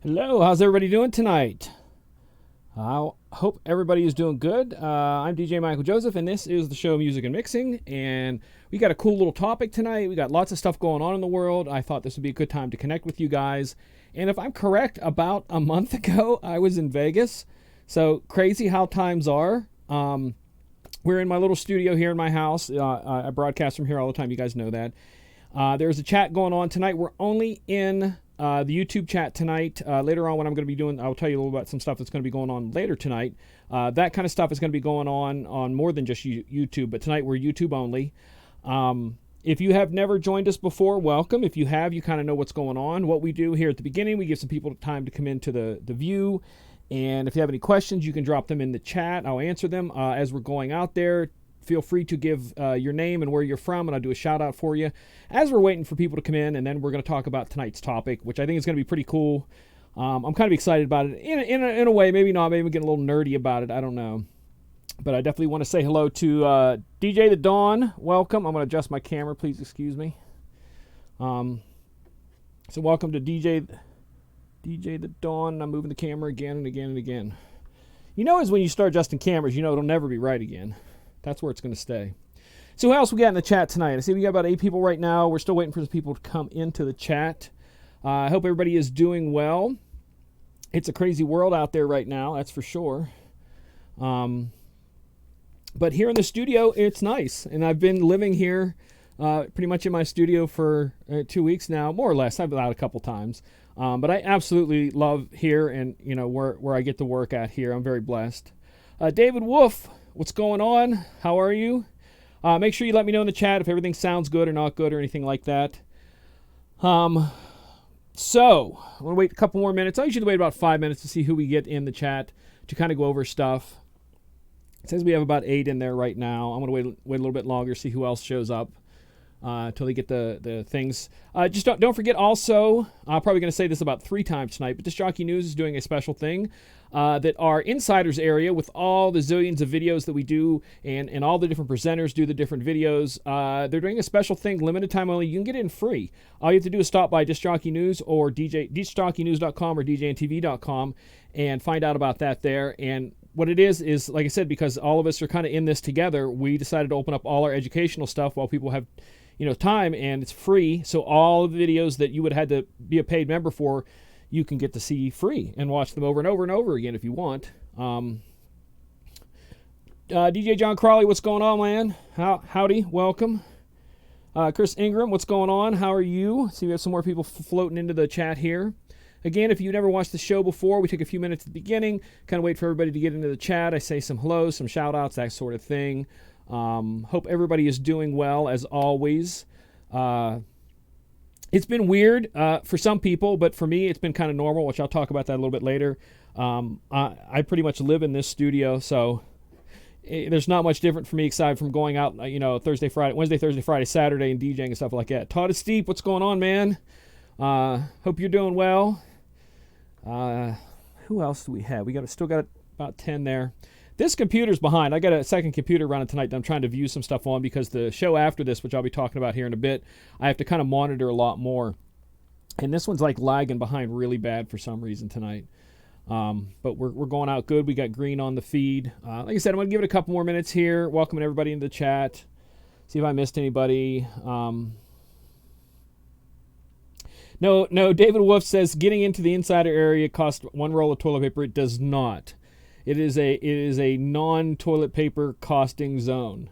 Hello, how's everybody doing tonight? I hope everybody is doing good. I'm DJ Michael Joseph, and this is the show Music and Mixing, and we got a cool little topic tonight. We got lots of stuff going on in the world. I thought this would be a good time to connect with you guys. And if I'm correct, about a month ago, I was in Vegas. So crazy how times are. We're in my little studio here in my house. I broadcast from here all the time. You guys know that. There's a chat going on tonight. We're only in the YouTube chat tonight. Later on, what I'm going to be doing, I'll tell you a little about some stuff that's going to be going on later tonight. That kind of stuff is going to be going on more than just YouTube, but tonight we're YouTube only. If you have never joined us before, welcome. If you have, you kind of know what's going on. What we do here at the beginning, we give some people time to come into the view, and if you have any questions, you can drop them in the chat. I'll answer them as we're going out there. Feel free to give your name and where you're from, and I'll do a shout out for you as we're waiting for people to come in, and then we're going to talk about tonight's topic, which I think is going to be pretty cool. I'm kind of excited about it in a way, maybe not, maybe I'm getting a little nerdy about it, I don't know. But I definitely want to say hello to DJ The Dawn. Welcome. I'm going to adjust my camera, please excuse me. So welcome to DJ The Dawn. I'm moving the camera again and again and again. You know, is when you start adjusting cameras, you know it'll never be right again. That's where it's going to stay. So who else we got in the chat tonight? I see we got about 8 people right now. We're still waiting for the people to come into the chat. I hope everybody is doing well. It's a crazy world out there right now, that's for sure. But here in the studio, it's nice. And I've been living here pretty much in my studio for 2 weeks now, more or less. I've been out a couple times. But I absolutely love here and you know where I get to work at here. I'm very blessed. David Wolf, what's going on? How are you? Make sure you let me know in the chat if everything sounds good or not good or anything like that. So, I'm going to wait a couple more minutes. I usually wait about 5 minutes to see who we get in the chat to kind of go over stuff. It says we have about 8 in there right now. I'm going to wait a little bit longer, see who else shows up until they get the things. Just don't forget also, I'm probably going to say this about 3 times tonight, but Disc Jockey News is doing a special thing. That our insiders area with all the zillions of videos that we do and all the different presenters do the different videos. They're doing a special thing, limited time only. You can get it in free. All you have to do is stop by Disc Jockey News or discjockeynews.com or djntv.com and find out about that there. And what it is like I said, because all of us are kind of in this together, we decided to open up all our educational stuff while people have time, and it's free. So all of the videos that you would have had to be a paid member for, you can get to see free and watch them over and over and over again if you want. DJ John Crawley, what's going on, man? Howdy, welcome. Chris Ingram, what's going on? How are you? See, we have some more people floating into the chat here. Again, if you've never watched the show before, we take a few minutes at the beginning, kind of wait for everybody to get into the chat. I say some hellos, some shout-outs, that sort of thing. Hope everybody is doing well, as always. It's been weird for some people, but for me, it's been kind of normal, which I'll talk about that a little bit later. I pretty much live in this studio, so there's not much different for me aside from going out, Wednesday, Thursday, Friday, Saturday, and DJing and stuff like that. Todd is Steep, what's going on, man? Hope you're doing well. Who else do we have? Still got about 10 there. This computer's behind. I got a second computer running tonight that I'm trying to view some stuff on because the show after this, which I'll be talking about here in a bit, I have to kind of monitor a lot more. And this one's like lagging behind really bad for some reason tonight. But we're going out good. We got green on the feed. Like I said, I'm going to give it a couple more minutes here. Welcoming everybody into the chat. See if I missed anybody. No, David Wolf says getting into the insider area costs 1 roll of toilet paper. It does not. It is a non-toilet paper costing zone.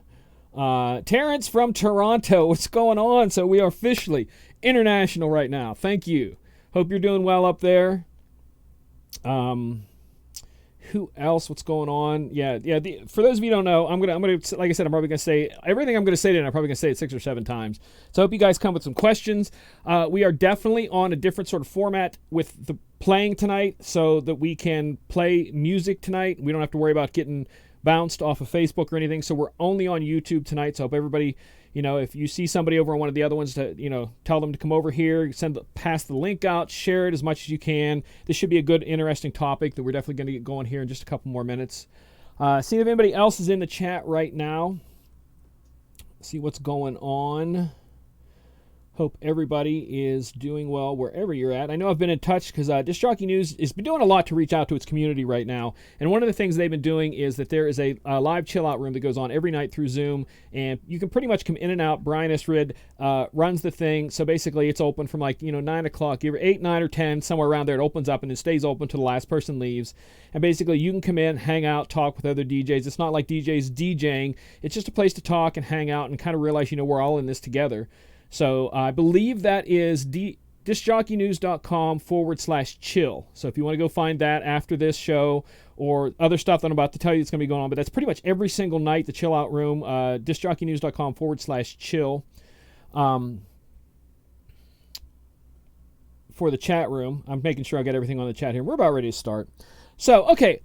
Terrence from Toronto, what's going on? So we are officially international right now. Thank you. Hope you're doing well up there. Who else? What's going on? Yeah. For those of you who don't know, I'm gonna, like I said, I'm probably gonna say everything I'm gonna say today. I'm probably gonna say it 6 or 7 times. So I hope you guys come with some questions. We are definitely on a different sort of format with the playing tonight, so that we can play music tonight. We don't have to worry about getting bounced off of Facebook or anything, so we're only on YouTube tonight. So I hope everybody, if you see somebody over on one of the other ones, to tell them to come over here, pass the link out, share it as much as you can. This should be a good, interesting topic that we're definitely going to get going here in just a couple more minutes. See if anybody else is in the chat right now. See what's going on. Hope everybody is doing well wherever you're at. I know I've been in touch because Disc Jockey News has been doing a lot to reach out to its community right now. And one of the things they've been doing is that there is a live chill-out room that goes on every night through Zoom. And you can pretty much come in and out. Brian Esrid runs the thing. So basically it's open from 9 o'clock, either 8, 9, or 10, somewhere around there. It opens up and it stays open till the last person leaves. And basically you can come in, hang out, talk with other DJs. It's not like DJs DJing. It's just a place to talk and hang out and kind of realize, we're all in this together. So I believe that is discjockeynews.com/chill. So if you want to go find that after this show or other stuff that I'm about to tell you that's going to be going on, but that's pretty much every single night, the chill out room, discjockeynews.com/chill. For the chat room, I'm making sure I get everything on the chat here. We're about ready to start. So, okay,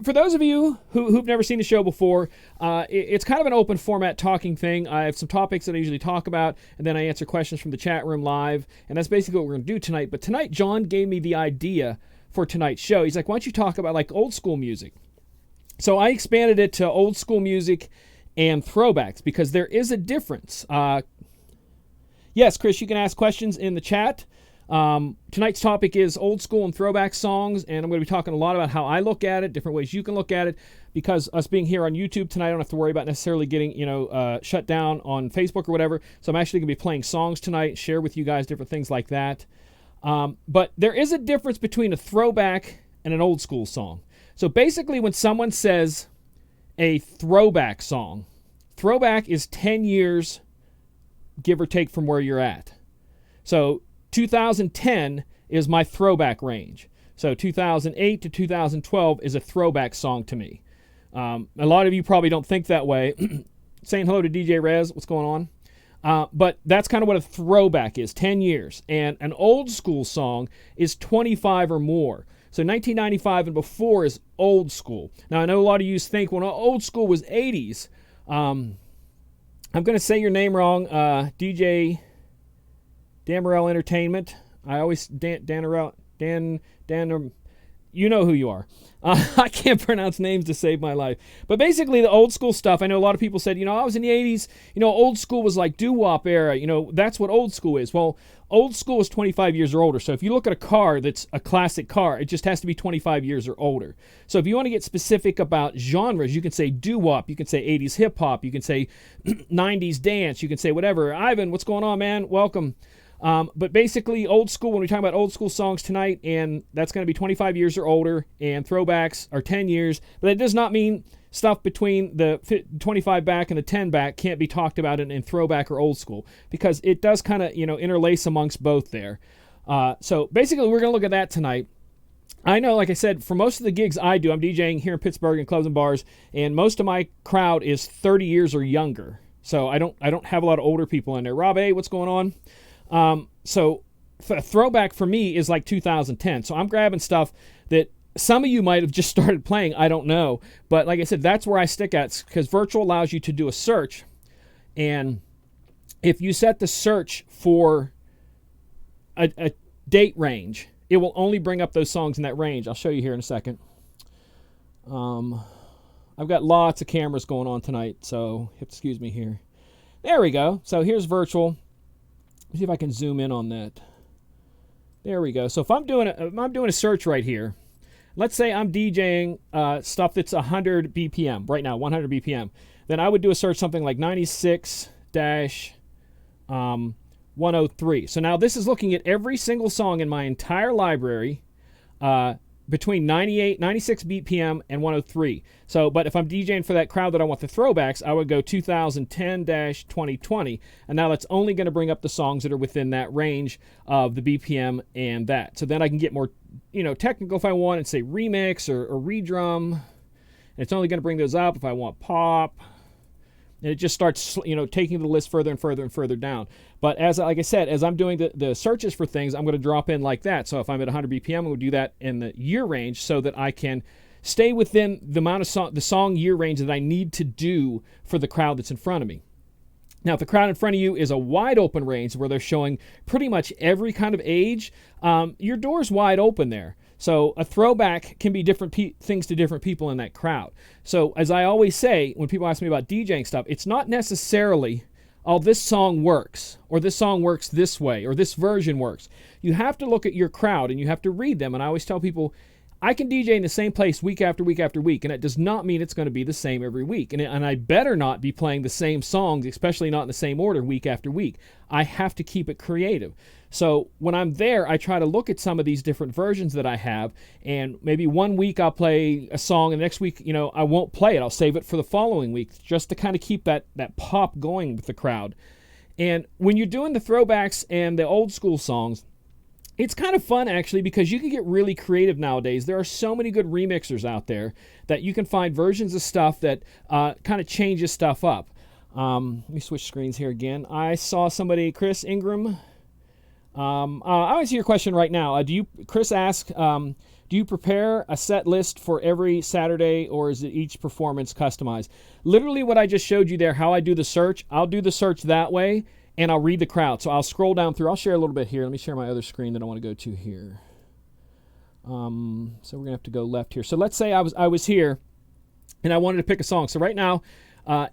for those of you who've never seen the show before, it's kind of an open format talking thing. I have some topics that I usually talk about, and then I answer questions from the chat room live, and that's basically what we're going to do tonight. But tonight, John gave me the idea for tonight's show. He's like, why don't you talk about old school music? So I expanded it to old school music and throwbacks because there is a difference. Yes, Chris, you can ask questions in the chat. Tonight's topic is old school and throwback songs, and I'm going to be talking a lot about how I look at it, different ways you can look at it, because us being here on YouTube tonight, I don't have to worry about necessarily getting, shut down on Facebook or whatever. So I'm actually going to be playing songs tonight, share with you guys different things like that. But there is a difference between a throwback and an old school song. So basically when someone says a throwback song, throwback is 10 years, give or take, from where you're at. So 2010 is my throwback range. So 2008 to 2012 is a throwback song to me. A lot of you probably don't think that way. Saying hello to DJ Rez, what's going on? But that's kind of what a throwback is, 10 years. And an old school song is 25 or more. So 1995 and before is old school. Now, I know a lot of you think, well, old school was 80s. I'm going to say your name wrong. DJ Damarel Entertainment. I always Dan, you know who you are. I can't pronounce names to save my life. But basically the old school stuff, I know a lot of people said, I was in the 80s, old school was like doo-wop era, that's what old school is. Well, old school is 25 years or older. So if you look at a car that's a classic car, it just has to be 25 years or older. So if you want to get specific about genres, you can say doo-wop, you can say 80s hip-hop, you can say 90s dance, you can say whatever. Ivan, what's going on, man? Welcome. But basically old school, when we talk about old school songs tonight, and that's going to be 25 years or older, and throwbacks are 10 years. But that does not mean stuff between the 25 back and the 10 back can't be talked about in throwback or old school, because it does kind of, interlace amongst both there. So basically we're going to look at that tonight. I know, like I said, for most of the gigs I do, I'm DJing here in Pittsburgh in clubs and bars, and most of my crowd is 30 years or younger. So I don't have a lot of older people in there. Rob A, what's going on? So throwback for me is like 2010. So I'm grabbing stuff that some of you might have just started playing. I don't know. But like I said, that's where I stick at, because virtual allows you to do a search. And if you set the search for a date range, it will only bring up those songs in that range. I'll show you here in a second. I've got lots of cameras going on tonight, so excuse me here. There we go. So here's virtual. Let's see if I can zoom in on that. There we go. So if I'm doing a search right here, let's say I'm DJing stuff that's 100 BPM right now, 100 BPM. Then I would do a search something like 96-103. So now this is looking at every single song in my entire library between 96 BPM and 103. So, but if I'm DJing for that crowd that I want the throwbacks, I would go 2010-2020. And now that's only going to bring up the songs that are within that range of the BPM and that. So then I can get more, technical if I want and say remix or redrum. And it's only going to bring those up if I want pop. And it just starts, taking the list further and further and further down. But like I said, as I'm doing the searches for things, I'm going to drop in like that. So if I'm at 100 BPM, I'm going to do that in the year range so that I can stay within the amount of the song year range that I need to do for the crowd that's in front of me. Now, if the crowd in front of you is a wide open range where they're showing pretty much every kind of age, your door's wide open there. So a throwback can be different things to different people in that crowd. So as I always say, when people ask me about DJing stuff, it's not necessarily, oh, this song works, or this song works this way, or this version works. You have to look at your crowd, and you have to read them. And I always tell people, I can DJ in the same place week after week after week, and it does not mean it's going to be the same every week. And I better not be playing the same songs, especially not in the same order week after week. I have to keep it creative. So when I'm there, I try to look at some of these different versions that I have, and maybe one week I'll play a song, and the next week, I won't play it. I'll save it for the following week, just to kind of keep that pop going with the crowd. And when you're doing the throwbacks and the old school songs, it's kind of fun, actually, because you can get really creative nowadays. There are so many good remixers out there that you can find versions of stuff that kind of changes stuff up. Let me switch screens here again. I saw somebody, Chris Ingram. I want to see your question right now. Chris asked, do you prepare a set list for every Saturday, or is it each performance customized? Literally what I just showed you there, how I do the search, I'll do the search that way, and I'll read the crowd. So I'll scroll down through. I'll share a little bit here. Let me share my other screen that I want to go to here. So we're going to have to go left here. So let's say I was here, and I wanted to pick a song. So right now,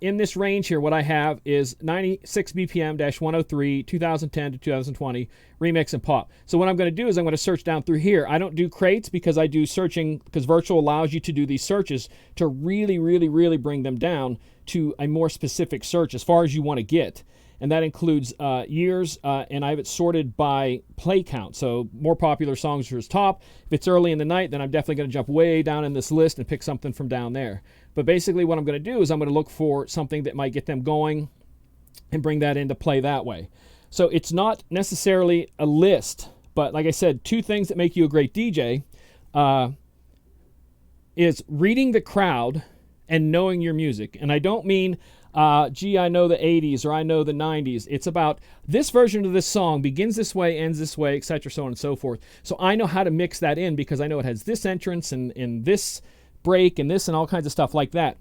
in this range here, what I have is 96 BPM-103, 2010 to 2020, remix and pop. So what I'm going to do is I'm going to search down through here. I don't do crates because I do searching, because virtual allows you to do these searches to really, really, really bring them down to a more specific search as far as you want to get. And that includes years, and I have it sorted by play count. So more popular songs are as top. If it's early in the night, then I'm definitely going to jump way down in this list and pick something from down there. But basically what I'm going to do is I'm going to look for something that might get them going and bring that into play that way. So it's not necessarily a list, but like I said, two things that make you a great DJ is reading the crowd and knowing your music. And I don't mean, I know the 80s or I know the 90s. It's about this version of this song begins this way, ends this way, etc., so on and so forth. So I know how to mix that in because I know it has this entrance and this break and this and all kinds of stuff like that.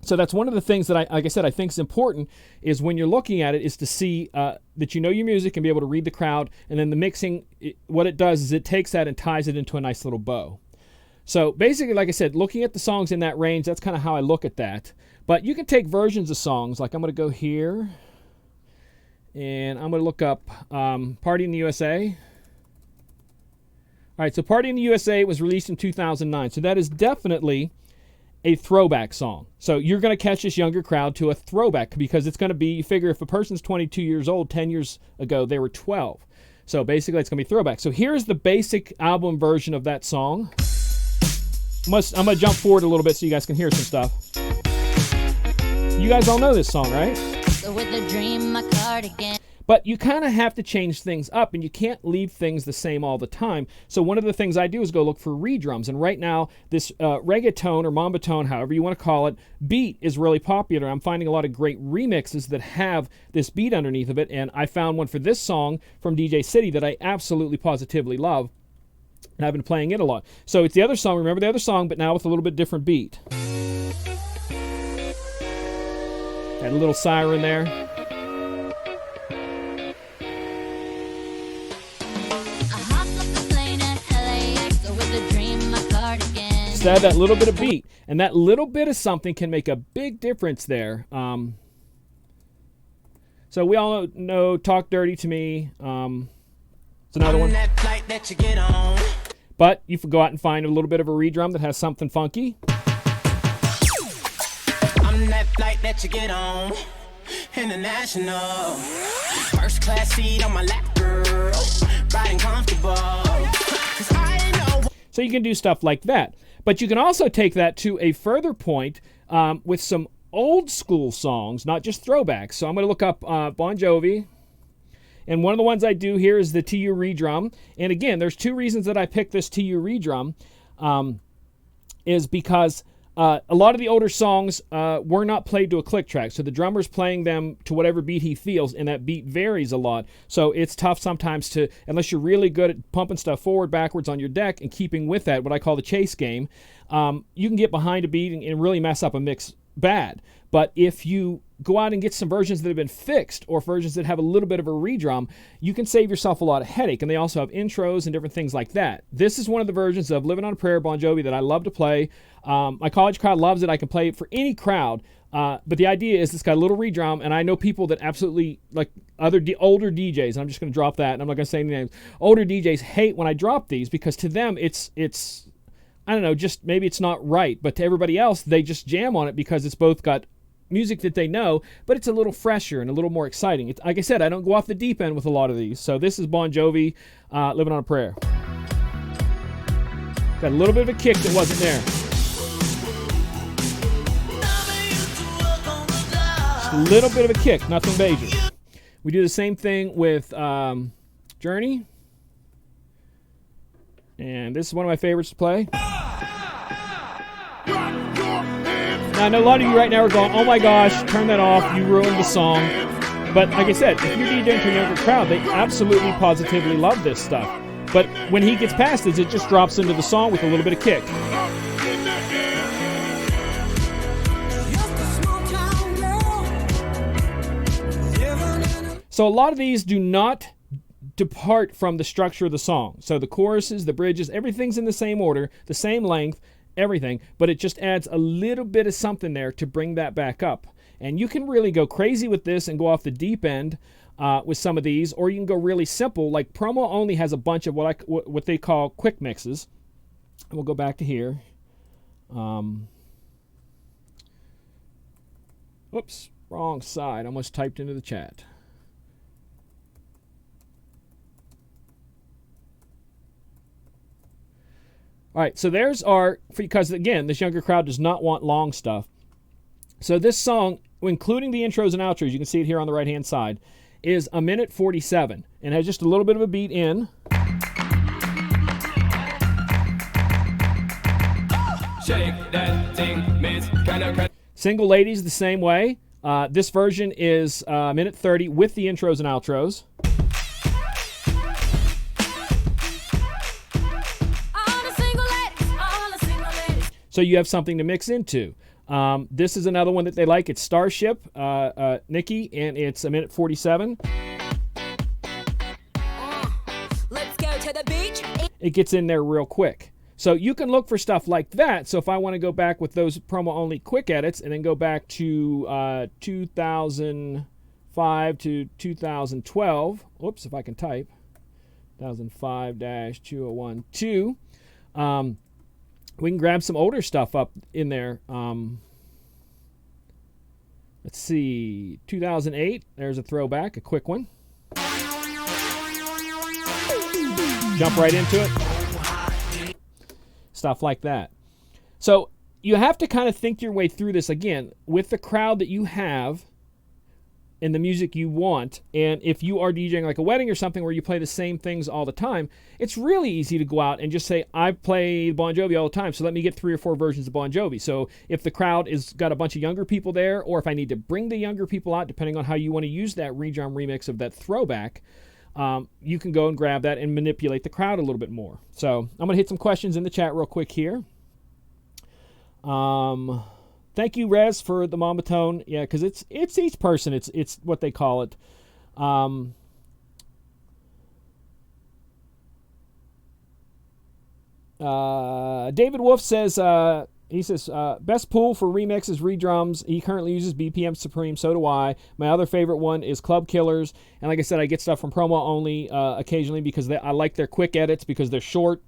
So that's one of the things that like I said, I think is important is when you're looking at it is to see that you know your music and be able to read the crowd. And then the mixing, what it does is it takes that and ties it into a nice little bow. So basically, like I said, looking at the songs in that range, that's kind of how I look at that. But you can take versions of songs. Like I'm going to go here, and I'm going to look up Party in the USA. All right, so Party in the USA was released in 2009. So that is definitely a throwback song. So you're going to catch this younger crowd to a throwback because it's going to be, you figure if a person's 22 years old, 10 years ago, they were 12. So basically, it's going to be throwback. So here's the basic album version of that song. I'm going to jump forward a little bit so you guys can hear some stuff. You guys all know this song, right? So with a dream, my cardigan. But you kind of have to change things up, and you can't leave things the same all the time. So one of the things I do is go look for redrums. And right now, this reggaeton or mambatone, however you want to call it, beat is really popular. I'm finding a lot of great remixes that have this beat underneath of it. And I found one for this song from DJ City that I absolutely positively love. And I've been playing it a lot. So it's the other song, remember the other song, but now with a little bit different beat. Got a little siren there. So add that little bit of beat. And that little bit of something can make a big difference there. So we all know Talk Dirty to Me. It's another one. But you can go out and find a little bit of a redrum that has something funky. I'm that flight that you get on. International. First class seat on my lap, girl. Riding comfortable. So you can do stuff like that. But you can also take that to a further point with some old school songs, not just throwbacks. So I'm going to look up Bon Jovi. And one of the ones I do here is the TU redrum. And again, there's two reasons that I picked this TU redrum. Is because A lot of the older songs were not played to a click track, so the drummer's playing them to whatever beat he feels, and that beat varies a lot. So it's tough sometimes to, unless you're really good at pumping stuff forward, backwards on your deck and keeping with that, what I call the chase game, you can get behind a beat and really mess up a mix bad. But if you go out and get some versions that have been fixed or versions that have a little bit of a redrum, you can save yourself a lot of headache. And they also have intros and different things like that. This is one of the versions of Living on a Prayer, Bon Jovi, that I love to play. My college crowd loves it. I can play it for any crowd. But the idea is it's got a little redrum, and I know people that absolutely, like older DJs, and I'm just going to drop that, and I'm not going to say any names. Older DJs hate when I drop these because to them it's I don't know, just maybe it's not right. But to everybody else, they just jam on it because it's both got music that they know, but it's a little fresher and a little more exciting. It's, like I said, I don't go off the deep end with a lot of these. So this is Bon Jovi, Living on a Prayer. Got a little bit of a kick that wasn't there. Just a little bit of a kick, nothing major. We do the same thing with Journey. And this is one of my favorites to play. Now, I know a lot of you right now are going, oh my gosh, turn that off, you ruined the song. But like I said, if you're DJing to a younger crowd, they absolutely, positively love this stuff. But when he gets past this, it just drops into the song with a little bit of kick. So a lot of these do not depart from the structure of the song. So the choruses, the bridges, everything's in the same order, the same length, everything, but it just adds a little bit of something there to bring that back up. And you can really go crazy with this and go off the deep end with some of these, or you can go really simple. Like Promo Only has a bunch of what they call quick mixes. And we'll go back to here. Whoops, wrong side. Almost typed into the chat. All right, so there's our, because again, this younger crowd does not want long stuff. So this song, including the intros and outros, you can see it here on the right-hand side, is 1:47 and has just a little bit of a beat in. Shake that thing, miss. Single Ladies the same way. This version is 1:30 with the intros and outros. So you have something to mix into. This is another one that they like. It's Starship, Nikki, and it's 1:47. Let's go to the beach. It gets in there real quick. So you can look for stuff like that. So if I want to go back with those promo-only quick edits and then go back to 2005 to 2012. Whoops, if I can type. 2005-2012. We can grab some older stuff up in there. Let's see, 2008. There's a throwback, a quick one. Jump right into it. Stuff like that. So you have to kind of think your way through this again with the crowd that you have and the music you want. And if you are DJing like a wedding or something where you play the same things all the time, it's really easy to go out and just say, I play Bon Jovi all the time, so let me get 3 or 4 versions of Bon Jovi. So if the crowd is got a bunch of younger people there, or if I need to bring the younger people out, depending on how you want to use that redrum remix of that throwback, you can go and grab that and manipulate the crowd a little bit more. So I'm going to hit some questions in the chat real quick here. Thank you, Rez, for the mama tone. Yeah, because it's each person. It's what they call it. David Wolf says best pool for remixes, redrums. He currently uses BPM Supreme. So do I. My other favorite one is Club Killers. And like I said, I get stuff from Promo Only occasionally because I like their quick edits because they're short.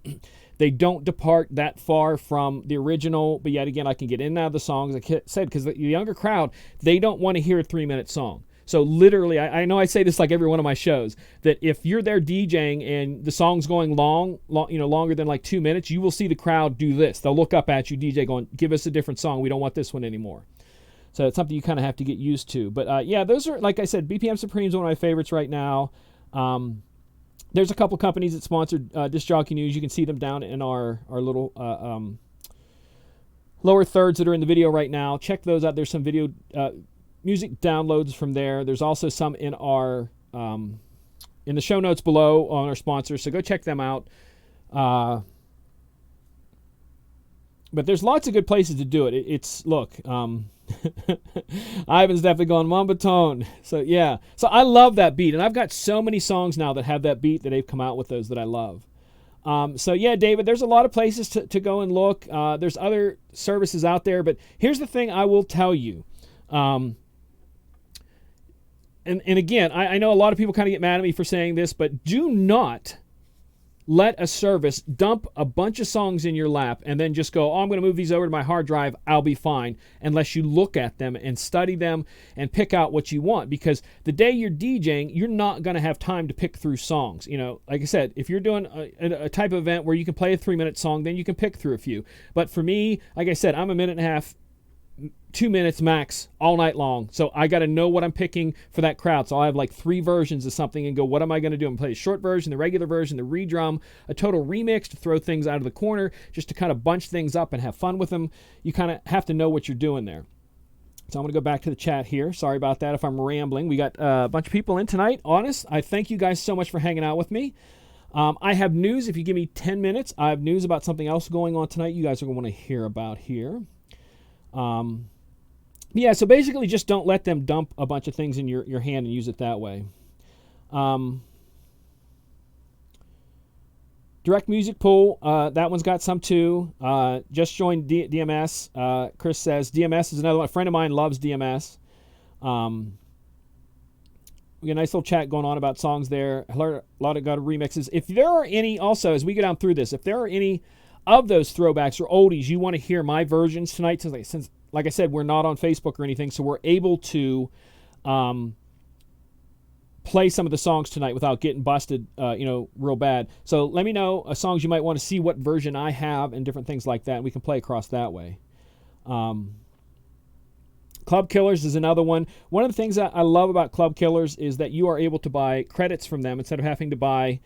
They don't depart that far from the original, but yet again, I can get in and out of the songs. Like I said, because the younger crowd, they don't want to hear a 3-minute song. So literally, I know I say this like every one of my shows, that if you're there DJing and the song's going long, longer than like 2 minutes, you will see the crowd do this. They'll look up at you, DJ, going, give us a different song. We don't want this one anymore. So it's something you kind of have to get used to. But yeah, those are, like I said, BPM Supreme is one of my favorites right now. There's a couple companies that sponsored Disc Jockey News. You can see them down in our little lower thirds that are in the video right now. Check those out. There's some video music downloads from there. There's also some in our in the show notes below on our sponsors, so go check them out. But there's lots of good places to do it. Look, Ivan's definitely going Mamba Tone. So yeah, so I love that beat, and I've got so many songs now that have that beat that they've come out with those that I love. So yeah, David, there's a lot of places to go and look. There's other services out there, but here's the thing I will tell you. And again, I know a lot of people kind of get mad at me for saying this, but do not let a service dump a bunch of songs in your lap and then just go, oh, I'm going to move these over to my hard drive, I'll be fine, unless you look at them and study them and pick out what you want. Because the day you're DJing, you're not going to have time to pick through songs. You know, like I said, if you're doing a type of event where you can play a 3-minute song, then you can pick through a few. But for me, like I said, I'm a minute and a half, 2 minutes max all night long. So I got to know what I'm picking for that crowd. So I have like 3 versions of something and go, what am I going to do? I'm going to play a short version, the regular version, the redrum, a total remix to throw things out of the corner, just to kind of bunch things up and have fun with them. You kind of have to know what you're doing there. So I'm going to go back to the chat here. Sorry about that if I'm rambling. We got a bunch of people in tonight. Honest, I thank you guys so much for hanging out with me. I have news. If you give me 10 minutes, I have news about something else going on tonight you guys are going to want to hear about here. Yeah, so basically just don't let them dump a bunch of things in your hand and use it that way. Direct Music Pool, that one's got some too. Just joined DMS. Chris says DMS is another one. A friend of mine loves DMS. We got a nice little chat going on about songs there. A lot of remixes. If there are any, also, as we go down through this, if there are any of those throwbacks or oldies you want to hear my versions tonight, since like I said, we're not on Facebook or anything, so we're able to play some of the songs tonight without getting busted, real bad. So let me know songs you might want to see, what version I have, and different things like that, and we can play across that way. Club Killers is another one. One of the things that I love about Club Killers is that you are able to buy credits from them instead of having to buy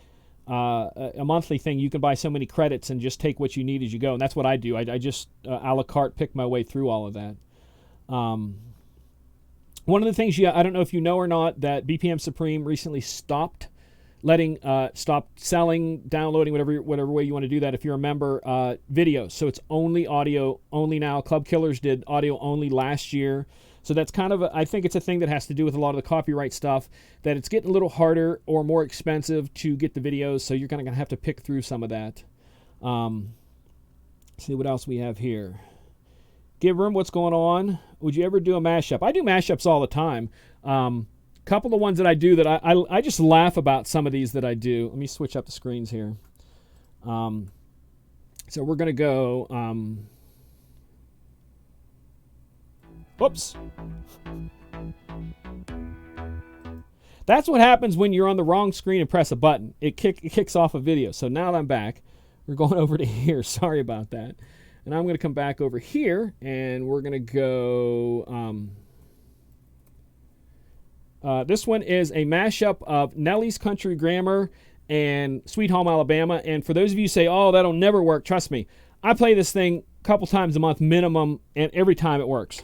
a monthly thing. You can buy so many credits and just take what you need as you go, and that's what I do. I just a la carte pick my way through all of that. One of the things I don't know if you know or not, that BPM Supreme recently stopped selling, downloading, whatever way you want to do that. If you're a member, videos, so it's only audio only now. Club Killers did audio only last year. So that's kind of, I think it's a thing that has to do with a lot of the copyright stuff, that it's getting a little harder or more expensive to get the videos, so you're going to have to pick through some of that. See what else we have here. Give Room, what's going on? Would you ever do a mashup? I do mashups all the time. Couple of ones that I do that I just laugh about some of these that I do. Let me switch up the screens here. So we're going to go... Whoops. That's what happens when you're on the wrong screen and press a button. It kicks off a video. So now that I'm back, we're going over to here. Sorry about that. And I'm going to come back over here, and we're going to go... this one is a mashup of Nelly's Country Grammar and Sweet Home Alabama. And for those of you who say, oh, that'll never work, trust me. I play this thing a couple times a month minimum, and every time it works.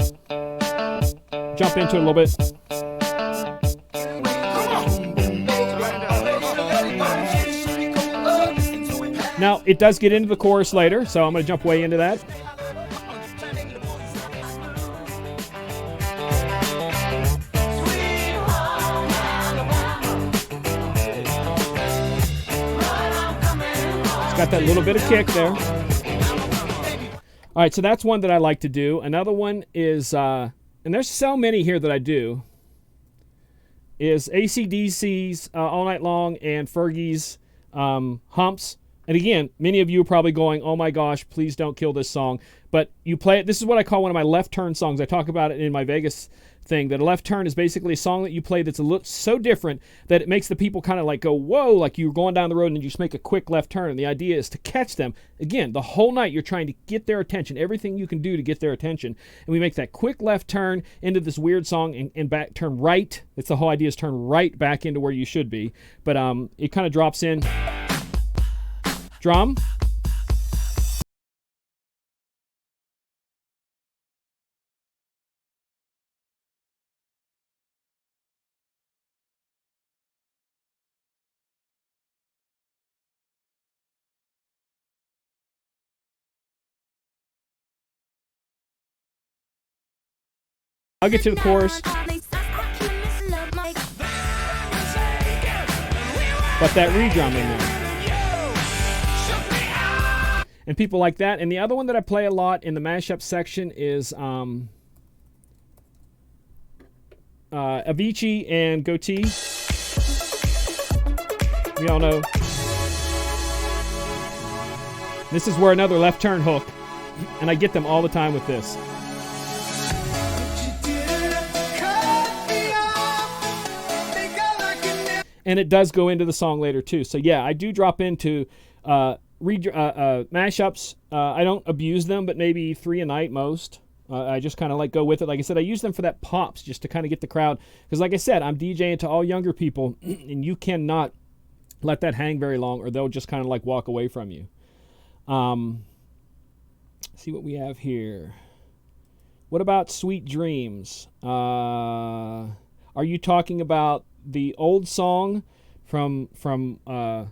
Jump into it a little bit. Now, it does get into the chorus later, so I'm going to jump way into that. It's got that little bit of kick there. All right, so that's one that I like to do. Another one is, and there's so many here that I do, is AC/DC's All Night Long and Fergie's Humps. And again, many of you are probably going, oh my gosh, please don't kill this song. But you play it. This is what I call one of my left turn songs. I talk about it in my Vegas thing, that a left turn is basically a song that you play that's so different that it makes the people kind of like go, whoa, like you're going down the road and you just make a quick left turn. And the idea is to catch them. Again, the whole night you're trying to get their attention, everything you can do to get their attention. And we make that quick left turn into this weird song and back turn right. It's the whole idea, is turn right back into where you should be. But it kind of drops in. Drum. I'll get to the chorus. But that re-drum in there. And people like that. And the other one that I play a lot in the mashup section is Avicii and Goatee. We all know. This is where another left turn hook. And I get them all the time with this. And it does go into the song later too. So yeah, I do drop into mashups. I don't abuse them, but maybe 3 a night most. I just kind of like go with it. Like I said, I use them for that pops just to kind of get the crowd. Because like I said, I'm DJing to all younger people, and you cannot let that hang very long, or they'll just kind of like walk away from you. See what we have here. What about Sweet Dreams? Are you talking about the old song from I've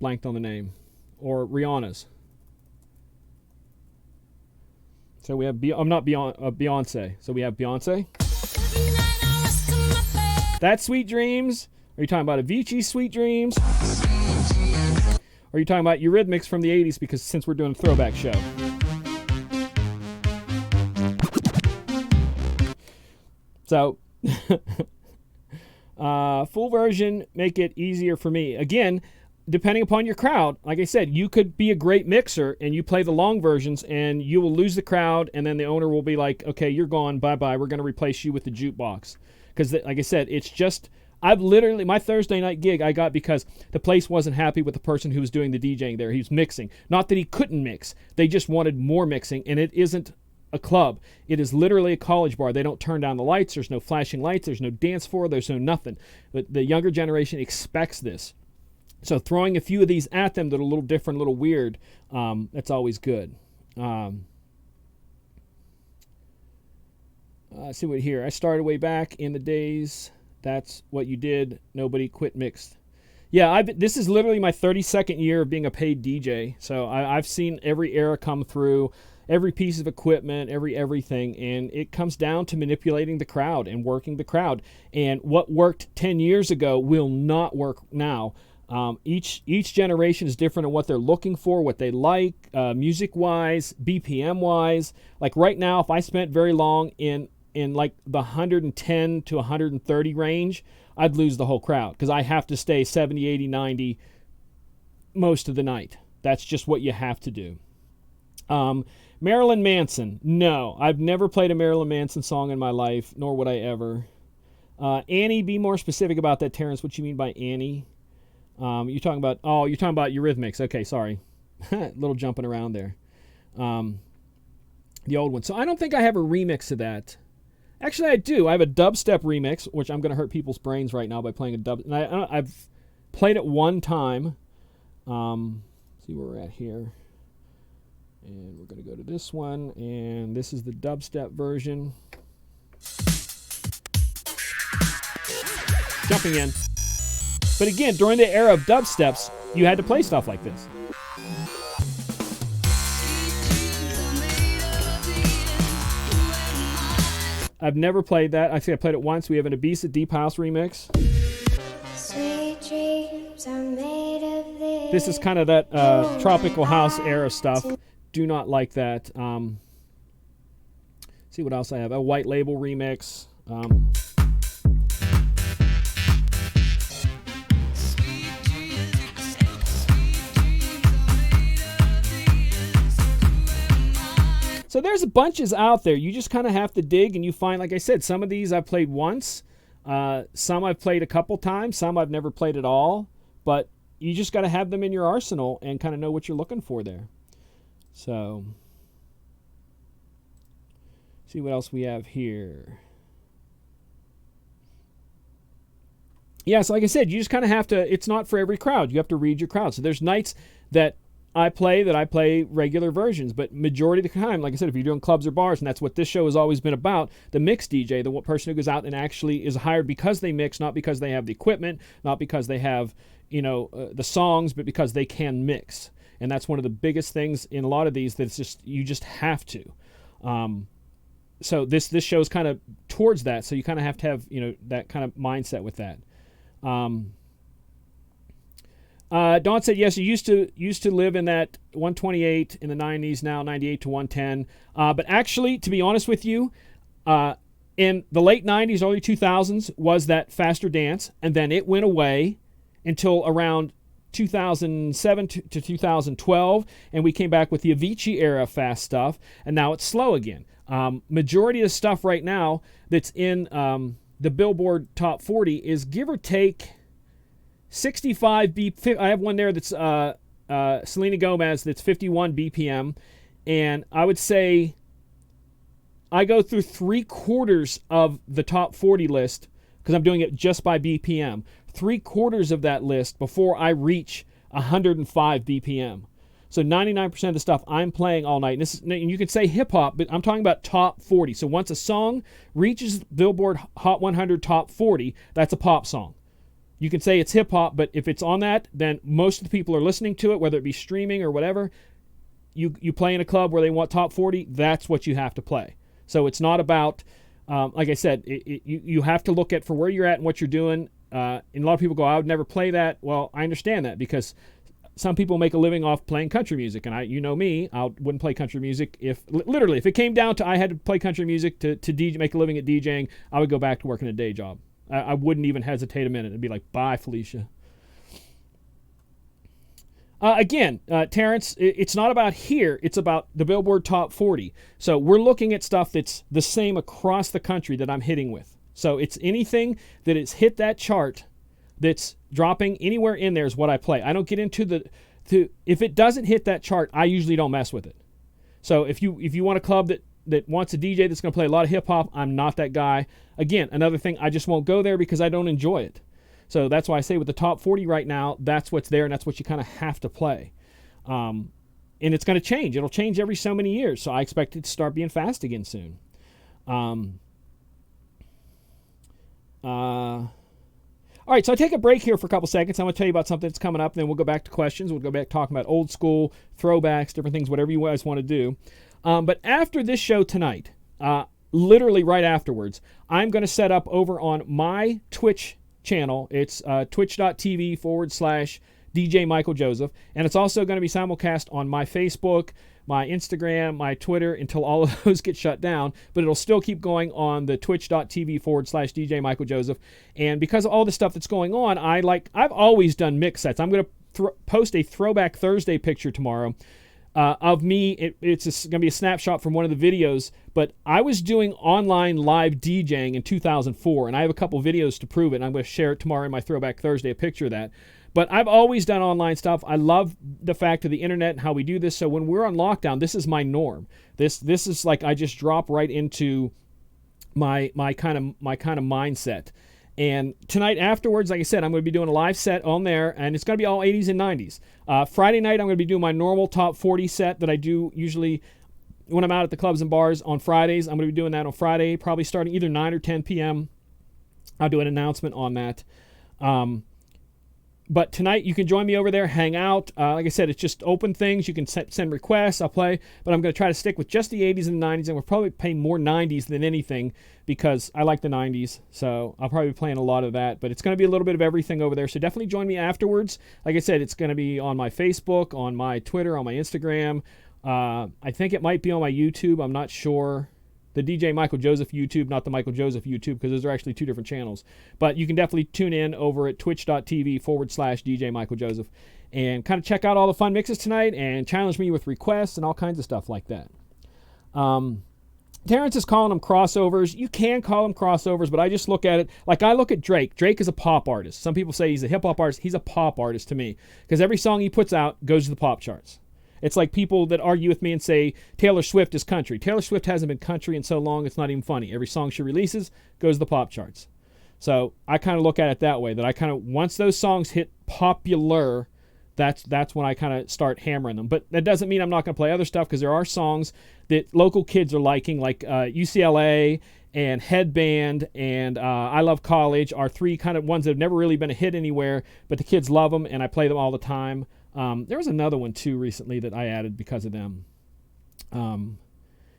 blanked on the name, or Rihanna's? So we have Beyonce. So we have Beyonce. That's Sweet Dreams. Are you talking about Avicii Sweet Dreams? Or are you talking about Eurythmics from the 80s? Because since we're doing a throwback show. So full version, make it easier for me. Again, depending upon your crowd, like I said, you could be a great mixer and you play the long versions and you will lose the crowd, and then the owner will be like, okay, you're gone, bye-bye, we're going to replace you with the jukebox. Because like I said, it's just, I've literally, my Thursday night gig I got because the place wasn't happy with the person who was doing the DJing there. He was mixing. Not that he couldn't mix. They just wanted more mixing, and it isn't a club. It is literally a college bar. They don't turn down the lights. There's no flashing lights. There's no dance floor. There's no nothing. But the younger generation expects this. So throwing a few of these at them that are a little different, a little weird, that's always good. See what here. I started way back in the days. That's what you did. Nobody quit mixed. Yeah, this is literally my 32nd year of being a paid DJ. So I've seen every era come through, every piece of equipment, everything. And it comes down to manipulating the crowd and working the crowd. And what worked 10 years ago will not work now. Each generation is different in what they're looking for, what they like, music-wise, BPM-wise. Like right now, if I spent very long in like the 110 to 130 range, I'd lose the whole crowd because I have to stay 70, 80, 90 most of the night. That's just what you have to do. Marilyn Manson. No, I've never played a Marilyn Manson song in my life, nor would I ever. Annie, be more specific about that, Terrence. What you mean by Annie? You're talking about Eurythmics. Okay, sorry. A little jumping around there. The old one. So I don't think I have a remix of that. Actually, I do. I have a dubstep remix, which I'm going to hurt people's brains right now by playing a dub. And I've played it one time. See where we're at here. And we're going to go to this one. And this is the dubstep version. Jumping in. But again, during the era of dubsteps, you had to play stuff like this. I've never played that. I think I played it once. We have an Ibiza Deep House remix. Sweet dreams are made of this. This is kind of that tropical house era stuff. Do not like that. See what else I have. A White Label remix. So there's bunches out there. You just kind of have to dig, and you find, like I said, some of these I've played once. Some I've played a couple times. Some I've never played at all. But you just got to have them in your arsenal and kind of know what you're looking for there. So, see what else we have here. Yeah, so like I said, you just kind of have to, it's not for every crowd. You have to read your crowd. So there's nights that I play regular versions, but majority of the time, like I said, if you're doing clubs or bars, and that's what this show has always been about, the mix DJ, the person who goes out and actually is hired because they mix, not because they have the equipment, not because they have, the songs, but because they can mix. And that's one of the biggest things in a lot of these, that it's just, you just have to. so this show is kind of towards that. So you kind of have that kind of mindset with that. Dawn said, yes, you used to live in that 128 in the 90s, now 98 to 110. But actually, to be honest with you, in the late 90s, early 2000s was that faster dance, and then it went away until around 2007 to 2012, and we came back with the Avicii era fast stuff, and now it's slow again. Majority of the stuff right now that's in the Billboard Top 40 is give or take 65 BPM. I have one there that's Selena Gomez that's 51 BPM, and I would say I go through 3/4 of the top 40 list because I'm doing it just by BPM. 3/4 of that list before I reach 105 BPM. So 99% of the stuff I'm playing all night. And you could say hip hop, but I'm talking about top 40. So once a song reaches Billboard Hot 100 top 40, that's a pop song. You can say it's hip hop, but if it's on that, then most of the people are listening to it, whether it be streaming or whatever. You play in a club where they want top 40, that's what you have to play. So it's not about, like I said, you have to look at for where you're at and what you're doing. And a lot of people go, I would never play that. Well, I understand that because some people make a living off playing country music. And I wouldn't play country music if it came down to I had to play country music to DJ, make a living at DJing, I would go back to working a day job. I wouldn't even hesitate a minute and be like, bye, Felicia. Again, Terrence, it's not about here. It's about the Billboard Top 40. So we're looking at stuff that's the same across the country that I'm hitting with. So it's anything that has hit that chart that's dropping anywhere in there is what I play. I don't get into if it doesn't hit that chart, I usually don't mess with it. So if you want a club that wants a DJ that's going to play a lot of hip-hop, I'm not that guy. Again, another thing, I just won't go there because I don't enjoy it. So that's why I say with the top 40 right now, that's what's there, and that's what you kind of have to play. And it's going to change. It'll change every so many years, so I expect it to start being fast again soon. All right, so I take a break here for a couple seconds. I'm going to tell you about something that's coming up, and then we'll go back to questions. We'll go back talking about old school, throwbacks, different things, whatever you guys want to do. But after this show tonight, literally right afterwards, I'm going to set up over on my Twitch channel. It's twitch.tv/DJ Michael Joseph. And it's also going to be simulcast on my Facebook, my Instagram, my Twitter until all of those get shut down. But it'll still keep going on the twitch.tv/DJ Michael Joseph. And because of all the stuff that's going on, I've always done mix sets. I'm going to post a Throwback Thursday picture tomorrow. Of me, it's going to be a snapshot from one of the videos, but I was doing online live DJing in 2004, and I have a couple videos to prove it, and I'm going to share it tomorrow in my Throwback Thursday, a picture of that. But I've always done online stuff. I love the fact of the internet and how we do this, so when we're on lockdown, this is my norm. This is like I just drop right into my kind of mindset. And tonight afterwards, like I said, I'm going to be doing a live set on there, and it's going to be all 80s and 90s. Friday night, I'm going to be doing my normal top 40 set that I do usually when I'm out at the clubs and bars on Fridays. I'm going to be doing that on Friday, probably starting either 9 or 10 p.m. I'll do an announcement on that. But tonight, you can join me over there, hang out. Like I said, it's just open things. You can send requests. I'll play. But I'm going to try to stick with just the 80s and the 90s. And we'll probably play more 90s than anything because I like the 90s. So I'll probably be playing a lot of that. But it's going to be a little bit of everything over there. So definitely join me afterwards. Like I said, it's going to be on my Facebook, on my Twitter, on my Instagram. I think it might be on my YouTube. I'm not sure. The DJ Michael Joseph YouTube, not the Michael Joseph YouTube, because those are actually two different channels. But you can definitely tune in over at twitch.tv/DJ Michael Joseph and kind of check out all the fun mixes tonight and challenge me with requests and all kinds of stuff like that. Terrence is calling them crossovers. You can call them crossovers, but I just look at it like I look at Drake. Drake is a pop artist. Some people say he's a hip-hop artist. He's a pop artist to me because every song he puts out goes to the pop charts. It's like people that argue with me and say Taylor Swift is country. Taylor Swift hasn't been country in so long, it's not even funny. Every song she releases goes to the pop charts. So I kind of look at it that way, that I kind of, once those songs hit popular, that's when I kind of start hammering them. But that doesn't mean I'm not going to play other stuff because there are songs that local kids are liking, like UCLA and Headband and I Love College are three kind of ones that have never really been a hit anywhere, but the kids love them and I play them all the time. There was another one too recently that I added because of them.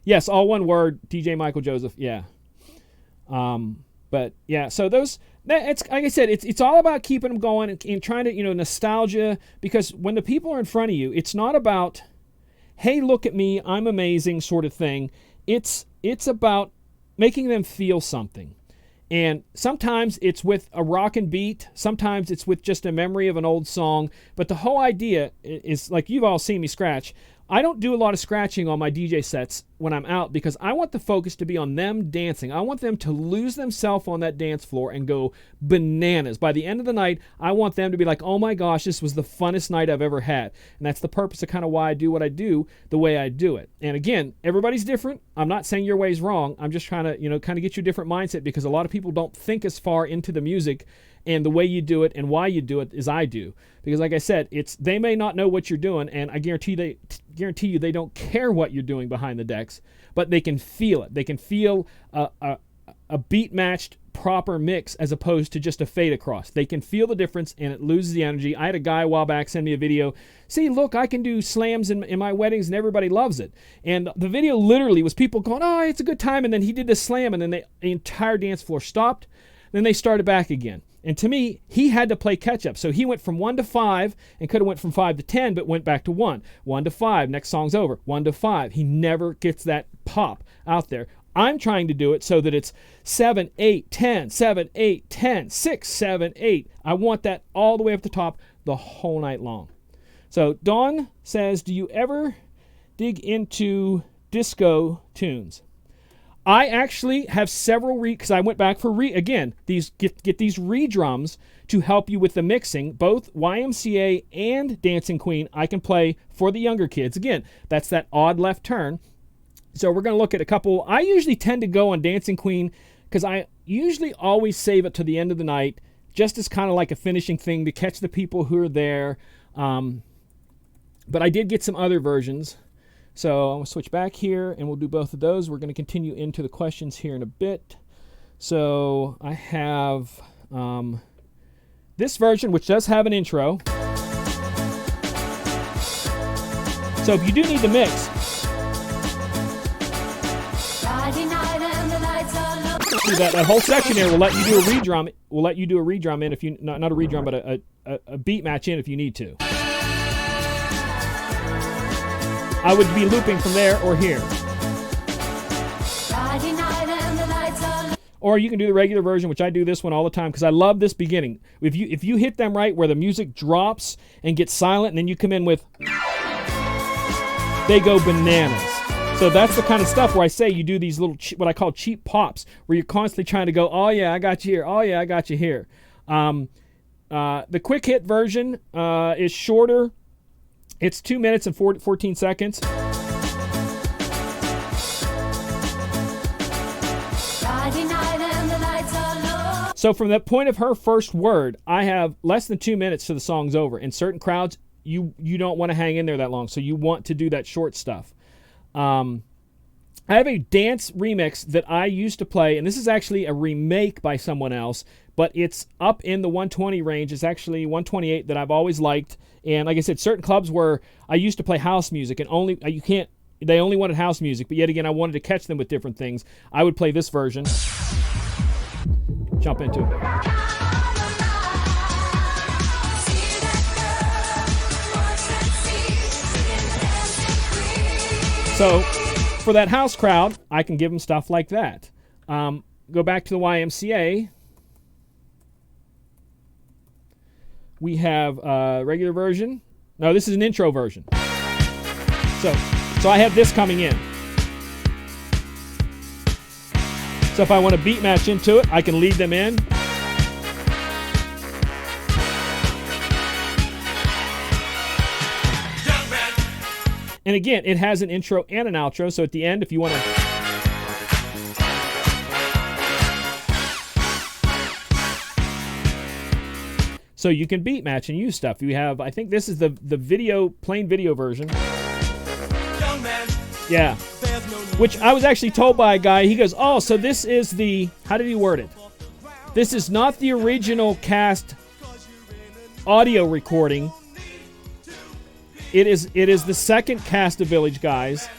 Yes, all one word, DJ Michael Joseph. Yeah. But yeah, so it's like I said, it's all about keeping them going and trying to, nostalgia, because when the people are in front of you, it's not about, hey, look at me, I'm amazing sort of thing. It's about making them feel something. And sometimes it's with a rockin' beat, sometimes it's with just a memory of an old song, but the whole idea is, like you've all seen me scratch, I don't do a lot of scratching on my DJ sets when I'm out, because I want the focus to be on them dancing. I want them to lose themselves on that dance floor and go bananas. By the end of the night, I want them to be like, oh my gosh, this was the funnest night I've ever had. And that's the purpose of kind of why I do what I do the way I do it. And again, everybody's different. I'm not saying your way's wrong. I'm just trying to, kind of get you a different mindset, because a lot of people don't think as far into the music and the way you do it and why you do it as I do. Because like I said, they may not know what you're doing, and I guarantee you they don't care what you're doing behind the decks, but they can feel it. They can feel a beat-matched proper mix as opposed to just a fade across. They can feel the difference, and it loses the energy. I had a guy a while back send me a video. See, look, I can do slams in my weddings, and everybody loves it. And the video literally was people going, oh, it's a good time, and then he did the slam, and then the entire dance floor stopped. Then they started back again. And to me, he had to play catch up. So he went from 1 to 5 and could have went from 5 to 10, but went back to 1. 1 to 5, next song's over. 1 to 5. He never gets that pop out there. I'm trying to do it so that it's 7, 8, 10, 7, 8, 10, 6, 7, 8. I want that all the way up the top the whole night long. So Dawn says, do you ever dig into disco tunes? I actually have several because I went back for again, these get these re-drums to help you with the mixing. Both YMCA and Dancing Queen I can play for the younger kids. Again, that's that odd left turn. So we're going to look at a couple. I usually tend to go on Dancing Queen because I usually always save it to the end of the night, just as kind of like a finishing thing to catch the people who are there. But I did get some other versions. So I'm going to switch back here, and we'll do both of those. We're going to continue into the questions here in a bit. So I have this version, which does have an intro. So if you do need to mix, that whole section here will let you do a redrum. Will let you do a redrum in if you not a redrum, but a beat match in if you need to. I would be looping from there or here. Or you can do the regular version, which I do this one all the time because I love this beginning. If you hit them right where the music drops and gets silent, and then you come in with, they go bananas. So that's the kind of stuff where I say you do these little, what I call cheap pops, where you're constantly trying to go, oh yeah, I got you here. Oh yeah, I got you here. The quick hit version is shorter. It's 2 minutes and 14 seconds. So from the point of her first word, I have less than 2 minutes till the song's over. In certain crowds, you don't want to hang in there that long, so you want to do that short stuff. I have a dance remix that I used to play, and this is actually a remake by someone else, but it's up in the 120 range. It's actually 128 that I've always liked. And like I said, certain clubs where I used to play house music, and they only wanted house music, but yet again, I wanted to catch them with different things. I would play this version. Jump into it. So for that house crowd, I can give them stuff like that. Go back to the YMCA. We have a regular version. No, this is an intro version. So I have this coming in. So if I want to beat match into it, I can lead them in. And again, it has an intro and an outro. So at the end, if you want to... So you can beat match and use stuff. You have, I think this is the plain video version. Yeah. Which I was actually told by a guy, he goes, oh, so this is how did he word it? This is not the original cast audio recording. It is the second cast of Village Guys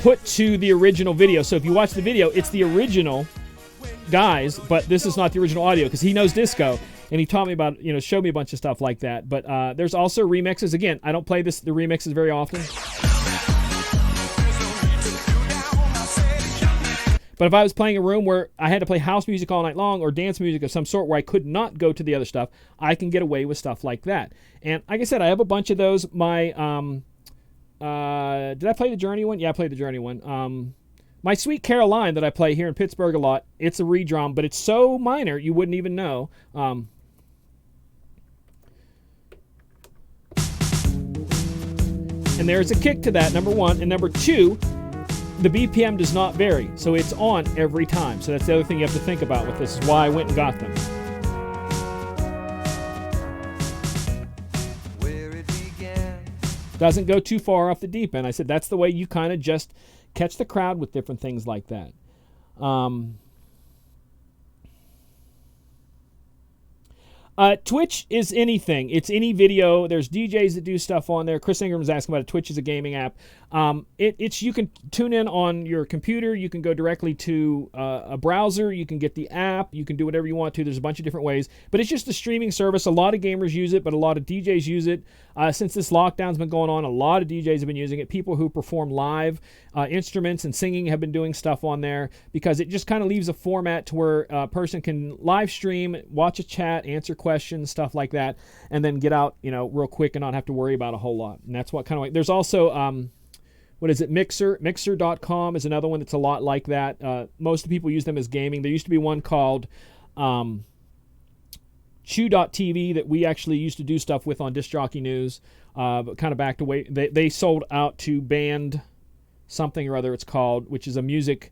put to the original video. So if you watch the video, it's the original guys, but this is not the original audio because he knows disco, and he taught me about, showed me a bunch of stuff like that. But there's also remixes. Again, I don't play the remixes very often. But if I was playing a room where I had to play house music all night long or dance music of some sort where I could not go to the other stuff, I can get away with stuff like that. And like I said, I have a bunch of those. My did I play the Journey one? Yeah, I played the Journey one. My Sweet Caroline that I play here in Pittsburgh a lot, it's a redrum, but it's so minor you wouldn't even know. And there's a kick to that, number one. And number two, the BPM does not vary, so it's on every time. So that's the other thing you have to think about with this, is why I went and got them. Doesn't go too far off the deep end. I said that's the way you kind of just catch the crowd with different things like that. Twitch is anything. It's any video. There's DJs that do stuff on there. Chris Ingram was asking about it. Twitch is a gaming app. You can tune in on your computer. You can go directly to a browser. You can get the app. You can do whatever you want to. There's a bunch of different ways. But it's just a streaming service. A lot of gamers use it, but a lot of DJs use it. Since this lockdown's been going on, a lot of DJs have been using it. People who perform live instruments and singing have been doing stuff on there because it just kind of leaves a format to where a person can live stream, watch a chat, answer questions, stuff like that, and then get out, real quick and not have to worry about a whole lot. And that's what kind of like. There's also what is it? Mixer. Mixer.com is another one that's a lot like that. Most of the people use them as gaming. There used to be one called Chew.tv that we actually used to do stuff with on Disc Jockey News, but kind of backed away. They sold out to Band something or other it's called, which is a music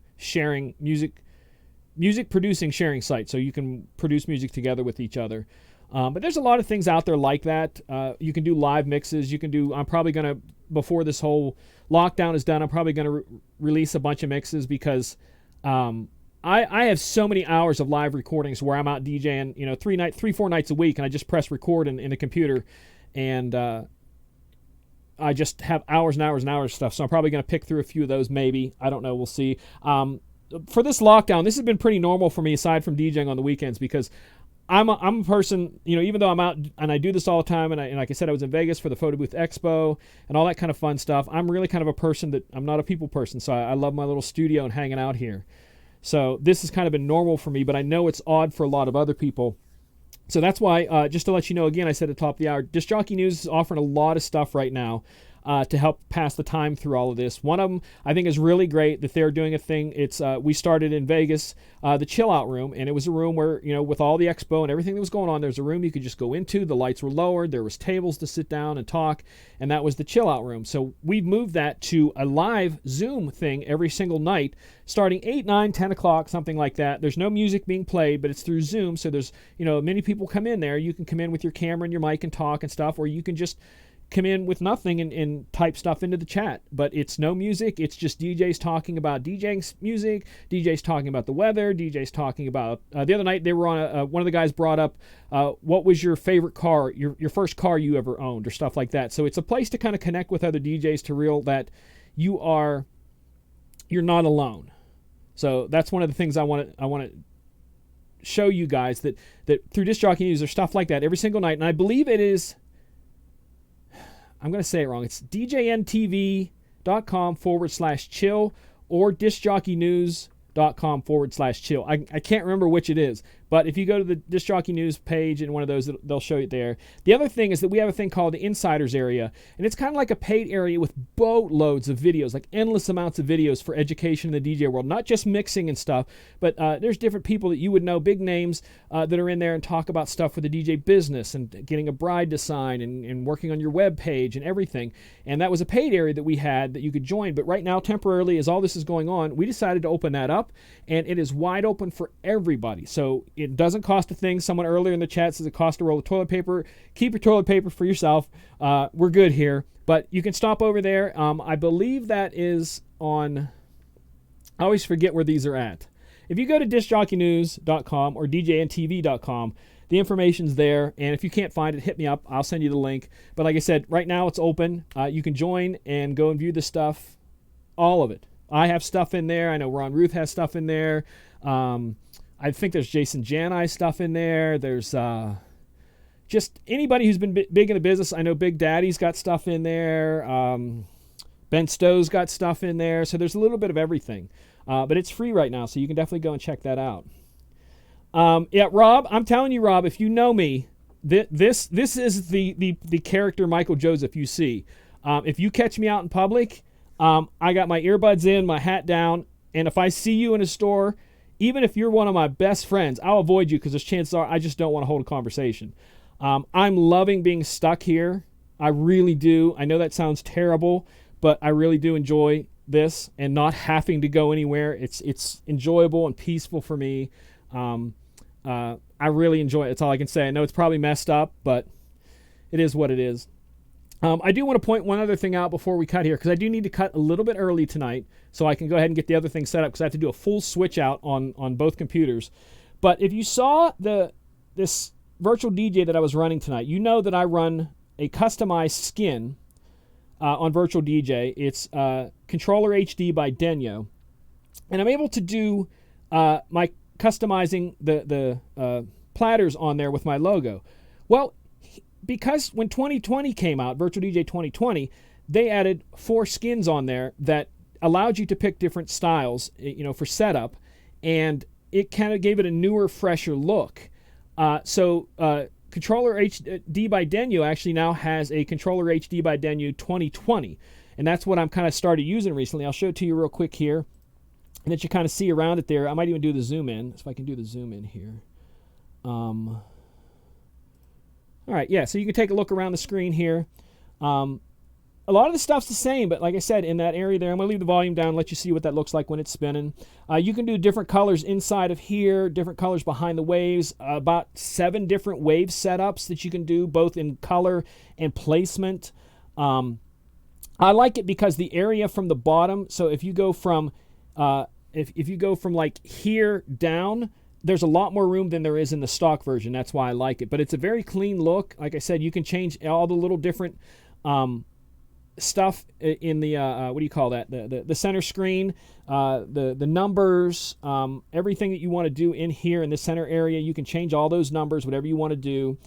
producing sharing site, so you can produce music together with each other. But there's a lot of things out there like that. You can do live mixes. I'm probably going to, before this whole lockdown is done, I'm probably going to release a bunch of mixes because I have so many hours of live recordings where I'm out DJing, 3-4 nights a week, and I just press record in the computer, and I just have hours and hours and hours of stuff. So I'm probably going to pick through a few of those, maybe. I don't know. We'll see. For this lockdown, this has been pretty normal for me aside from DJing on the weekends because I'm a person, even though I'm out and I do this all the time, and like I said, I was in Vegas for the Photo Booth Expo and all that kind of fun stuff. I'm really kind of a person that I'm not a people person, so I love my little studio and hanging out here. So this has kind of been normal for me, but I know it's odd for a lot of other people. So that's why, just to let you know, again, I said at the top of the hour, Disc Jockey News is offering a lot of stuff right now to help pass the time through all of this. One of them I think is really great that they're doing a thing. It's we started in Vegas, the Chill Out Room, and it was a room where, with all the expo and everything that was going on, there's a room you could just go into. The lights were lowered. There was tables to sit down and talk, and that was the Chill Out Room. So we've moved that to a live Zoom thing every single night, starting 8, 9, 10 o'clock, something like that. There's no music being played, but it's through Zoom. So there's, many people come in there. You can come in with your camera and your mic and talk and stuff, or you can just come in with nothing and type stuff into the chat. But it's no music. It's just DJs talking about DJing music, DJs talking about the weather, DJs talking about the other night they were on one of the guys brought up what was your favorite car, your first car you ever owned, or stuff like that. So it's a place to kind of connect with other DJs to real that you're not alone. So that's one of the things I want to show you guys, that through Disc Jockey News there's stuff like that every single night. And I believe it is, I'm going to say it wrong. It's djntv.com/chill or discjockeynews.com/chill. I can't remember which it is, but if you go to the Disc Jockey News page in one of those, they'll show you there. The other thing is that we have a thing called the Insiders area, and it's kind of like a paid area with boatloads of videos, like endless amounts of videos for education in the DJ world, not just mixing and stuff, but there's different people that you would know, big names that are in there and talk about stuff for the DJ business and getting a bride to sign and working on your web page and everything. And that was a paid area that we had that you could join, but right now, temporarily, as all this is going on, we decided to open that up, and it is wide open for everybody. So it doesn't cost a thing. Someone earlier in the chat says it costs a roll of toilet paper. Keep your toilet paper for yourself. We're good here. But you can stop over there. I believe that is on, I always forget where these are at. If you go to discjockeynews.com or djntv.com, the information's there. And if you can't find it, hit me up. I'll send you the link. But like I said, right now it's open. You can join and go and view the stuff. All of it. I have stuff in there. I know Ron Ruth has stuff in there. I think there's Jason Jani stuff in there. There's just anybody who's been big in the business. I know Big Daddy's got stuff in there. Ben Stow's got stuff in there. So there's a little bit of everything. But it's free right now, so you can definitely go and check that out. Yeah, Rob, I'm telling you, Rob, if you know me, this is the character Michael Joseph you see. If you catch me out in public, I got my earbuds in, my hat down, and if I see you in a store, even if you're one of my best friends, I'll avoid you because there's chances are I just don't want to hold a conversation. I'm loving being stuck here. I really do. I know that sounds terrible, but I really do enjoy this and not having to go anywhere. It's enjoyable and peaceful for me. I really enjoy it. That's all I can say. I know it's probably messed up, but it is what it is. I do want to point one other thing out before we cut here, because I do need to cut a little bit early tonight so I can go ahead and get the other thing set up, because I have to do a full switch out on both computers. But if you saw this virtual DJ that I was running tonight, you know that I run a customized skin on Virtual DJ. It's Controller HD by Denyo. And I'm able to do my customizing the platters on there with my logo. Well, because when 2020 came out, Virtual DJ 2020, they added 4 skins on there that allowed you to pick different styles, for setup, and it kind of gave it a newer, fresher look. So Controller HD by Denyo actually now has a Controller HD by Denyo 2020, and that's what I'm kind of started using recently. I'll show it to you real quick here, and that you kind of see around it there. I might even do the zoom in, if I can do the zoom in here. All right, yeah, so you can take a look around the screen here. A lot of the stuff's the same, but like I said, in that area there, I'm going to leave the volume down and let you see what that looks like when it's spinning. You can do different colors inside of here, different colors behind the waves, about 7 different wave setups that you can do, both in color and placement. I like it because the area from the bottom, so if you go from if you go from like here down, there's a lot more room than there is in the stock version. That's why I like it. But it's a very clean look. Like I said, you can change all the little different stuff in the what do you call that? The center screen, the numbers, everything that you want to do in here in the center area. You can change all those numbers, whatever you want to do.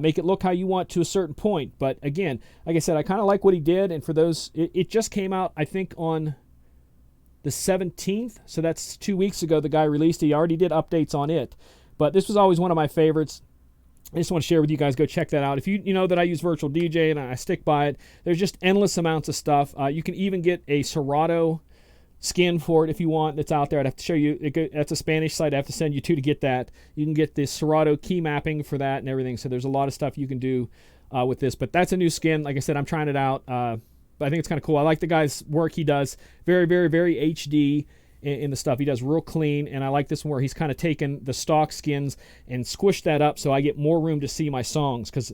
Make it look how you want to a certain point. But again, like I said, I kind of like what he did. And for those, it just came out, I think, on the 17th, so that's 2 weeks ago the guy released it. He already did updates on it, but this was always one of my favorites. I just want to share with you guys. Go check that out. If you know that I use Virtual DJ and I stick by it, there's just endless amounts of stuff. You can even get a Serato skin for it if you want. That's out there. I'd have to show you. That's a Spanish site. I have to send you to get that. You can get this Serato key mapping for that and everything. So there's a lot of stuff you can do with this. But that's a new skin. Like I said, I'm trying it out. But I think it's kind of cool. I like the guy's work he does. Very, very, very HD in the stuff. He does real clean, and I like this one where he's kind of taken the stock skins and squished that up so I get more room to see my songs, because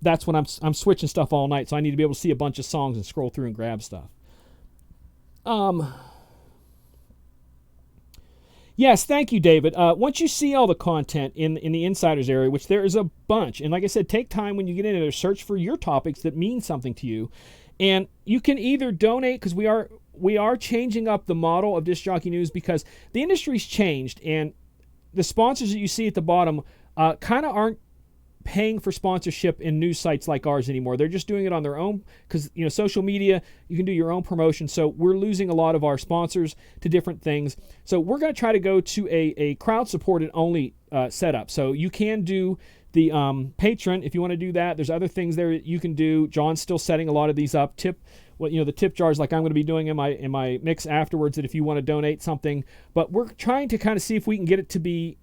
that's when I'm switching stuff all night, so I need to be able to see a bunch of songs and scroll through and grab stuff. Yes, thank you, David. Once you see all the content in the insiders area, which there is a bunch, and like I said, take time when you get in there, search for your topics that mean something to you. And you can either donate, because we are changing up the model of Disc Jockey News, because the industry's changed, and the sponsors that you see at the bottom kind of aren't paying for sponsorship in news sites like ours anymore. They're just doing it on their own, because social media, you can do your own promotion. So we're losing a lot of our sponsors to different things. So we're going to try to go to a crowd-supported only setup. So you can do the Patreon if you want to do that. There's other things there you can do. John's still setting a lot of these up. The tip jars, like I'm going to be doing in my mix afterwards, that if you want to donate something. But we're trying to kind of see if we can get it to be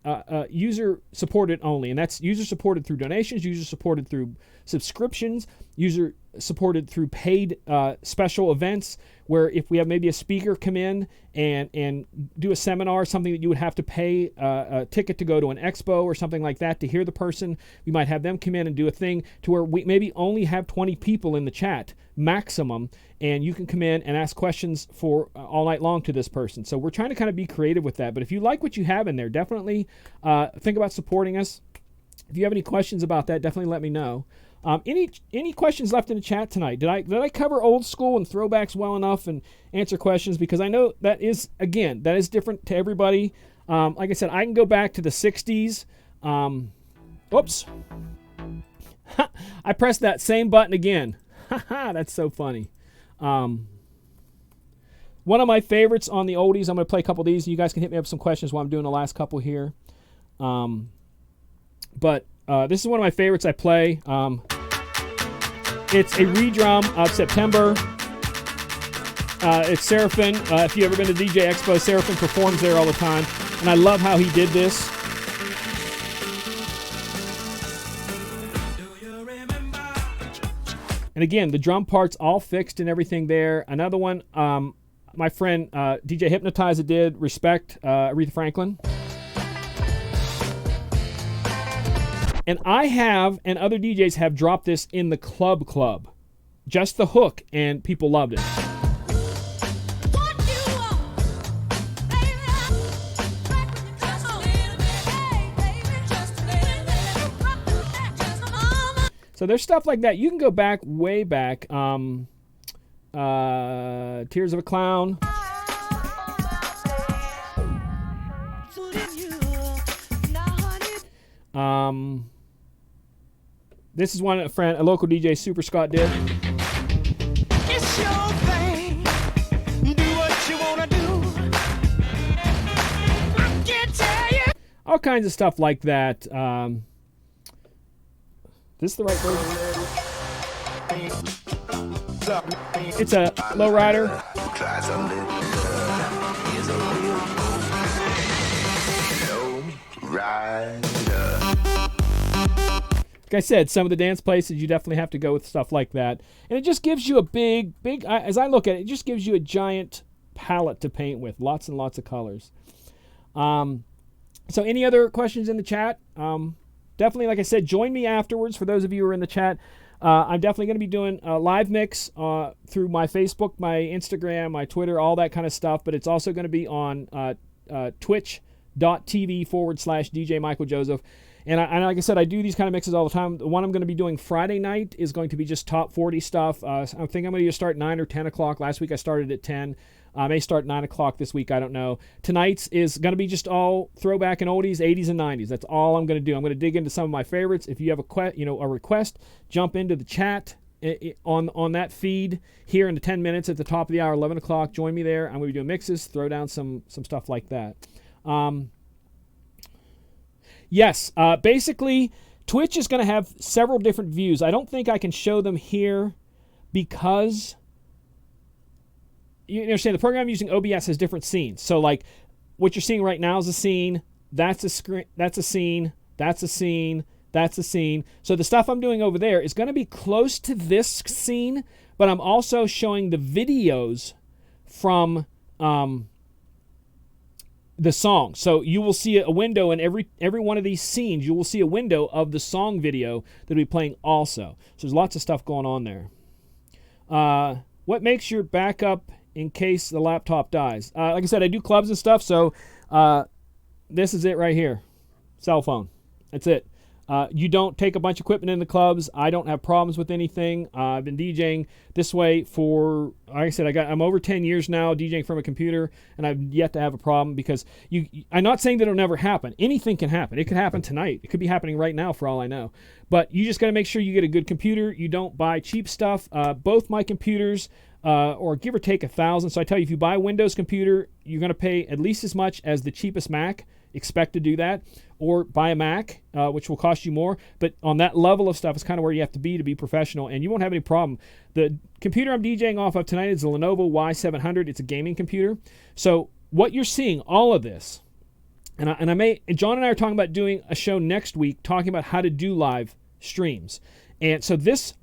user supported only, and that's user supported through donations, user supported through subscriptions, user supported through paid special events, where if we have maybe a speaker come in and do a seminar, something that you would have to pay a ticket to go to an expo or something like that to hear the person, we might have them come in and do a thing to where we maybe only have 20 people in the chat maximum, and you can come in and ask questions for all night long to this person. So we're trying to kind of be creative with that. But if you like what you have in there, definitely think about supporting us. If you have any questions about that, definitely let me know. Any questions left in the chat tonight? Did I cover old school and throwbacks well enough and answer questions? Because I know that is different to everybody. Like I said, I can go back to the 60s. Whoops. I pressed that same button again. That's so funny. One of my favorites on the oldies, I'm going to play a couple of these. You guys can hit me up with some questions while I'm doing the last couple here. But this is one of my favorites I play. It's a redrum of September. It's Seraphim. If you've ever been to DJ Expo, Seraphim performs there all the time. And I love how he did this. And again, the drum part's all fixed and everything there. Another one, my friend DJ Hypnotizer did, Respect, Aretha Franklin. And I have, and other DJs have dropped this in the club. Just the hook, and people loved it. So there's stuff like that. You can go back, way back. Tears of a Clown. This is one a local DJ, Super Scott, did. It's your thing. Do what you wanna do. I can't tell you. All kinds of stuff like that. This is the right version. It's a lowrider. Like I said, some of the dance places you definitely have to go with stuff like that. And it just gives you a big, as I look at it, it just gives you a giant palette to paint with. Lots and lots of colors. So any other questions in the chat? Definitely, like I said, join me afterwards. For those of you who are in the chat, I'm definitely going to be doing a live mix through my Facebook, my Instagram, my Twitter, all that kind of stuff. But it's also going to be on twitch.tv/DJ Michael Joseph. And like I said, I do these kind of mixes all the time. The one I'm going to be doing Friday night is going to be just top 40 stuff. I think I'm going to start 9 or 10 o'clock. Last week I started at 10. I may start 9 o'clock this week. I don't know. Tonight's is going to be just all throwback and oldies, 80s and 90s. That's all I'm going to do. I'm going to dig into some of my favorites. If you have a request, jump into the chat on that feed here in the 10 minutes at the top of the hour, 11 o'clock. Join me there. I'm going to be doing mixes, throw down some stuff like that. Yes, basically, Twitch is going to have several different views. I don't think I can show them here because, you understand, the program using OBS has different scenes. So, like, what you're seeing right now is a scene, that's a screen, that's a scene, that's a scene, that's a scene. So the stuff I'm doing over there is going to be close to this scene, but I'm also showing the videos from the song. So you will see a window in every one of these scenes. You will see a window of the song video that will be playing also. So there's lots of stuff going on there. What makes your backup in case the laptop dies? Like I said, I do clubs and stuff, so this is it right here. Cell phone. That's it. You don't take a bunch of equipment in the clubs. I don't have problems with anything. I've been DJing this way for, like I said, I'm over 10 years now DJing from a computer, and I've yet to have a problem because I'm not saying that it'll never happen. Anything can happen. It could happen tonight. It could be happening right now for all I know. But you just got to make sure you get a good computer. You don't buy cheap stuff. Both my computers, or give or take $1,000. So I tell you, if you buy a Windows computer, you're going to pay at least as much as the cheapest Mac. Expect to do that, or buy a Mac, which will cost you more. But on that level of stuff is kind of where you have to be professional, and you won't have any problem. The computer I'm DJing off of tonight is a Lenovo Y700. It's a gaming computer. So what you're seeing, all of this, and John and I are talking about doing a show next week talking about how to do live streams. And so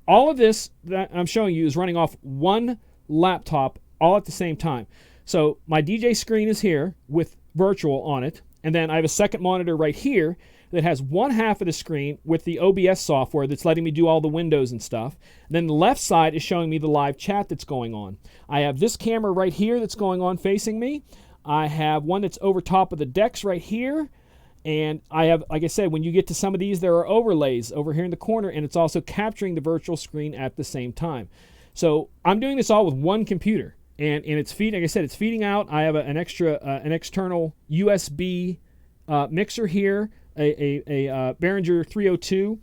all of this that I'm showing you is running off one laptop all at the same time. So my DJ screen is here with virtual on it. And then I have a second monitor right here that has one half of the screen with the OBS software that's letting me do all the windows and stuff. And then the left side is showing me the live chat that's going on. I have this camera right here that's going on facing me. I have one that's over top of the decks right here. And I have, like I said, when you get to some of these, there are overlays over here in the corner, and it's also capturing the virtual screen at the same time. So I'm doing this all with one computer, and it's feeding, like I said, it's feeding out. I have an external USB mixer here, a Behringer 302,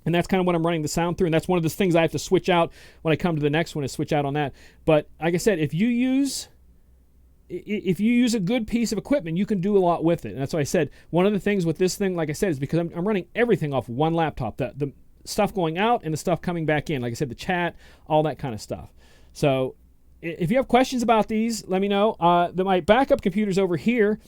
and that's kind of what I'm running the sound through, and that's one of the things I have to switch out when I come to the next one, is switch out on that. But like I said, if you use a good piece of equipment, you can do a lot with it. And that's why I said, one of the things with this thing, like I said, is because I'm running everything off one laptop. The stuff going out and the stuff coming back in. Like I said, the chat, all that kind of stuff. So if you have questions about these, let me know. My backup computer's over here.